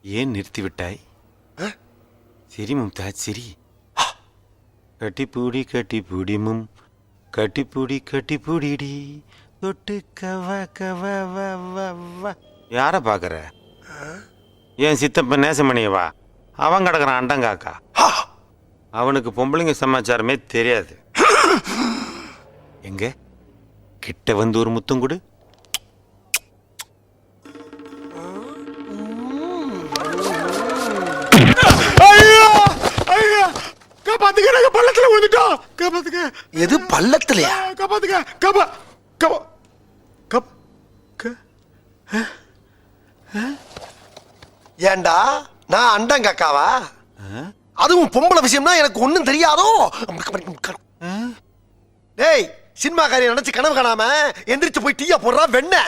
ஏன் நிறுத்தி விட்டாய்? சிரி மும்தாஜ் சிரி. கட்டிப்பூடி கட்டிப்பூடி மும் கட்டிப்பூடி கட்டிப்பூடிடி தொட்டு கவ கவ வ வ வ. யார பாக்குற? ஏன் சித்தப்ப நேசமணியவா? அவன் கிடக்குறான் அண்டங்காக்கா. அவனுக்கு பொம்பளைங்க சமாச்சாரமே தெரியாது. எங்க கிட்ட வந்து ஒரு முத்தம் கொடு. காப்பாத்துக்க, பள்ளத்துல விழுந்துட்டோம். காப்பாத்துக்க. எது பள்ளத்துலயா? காப்பாத்துக்க. காப்பா காப்பா கப். ஏண்டா நான் அண்டங்காக்காவா? அதுவும் பொம்பளை விஷயம்னா எனக்கு ஒண்ணும் தெரியாதோ. டேய், சினிமா காரியம் நினைச்சு கனவு காணாம எந்திரிச்சு போய் டீயா போடுறா வெண்ண.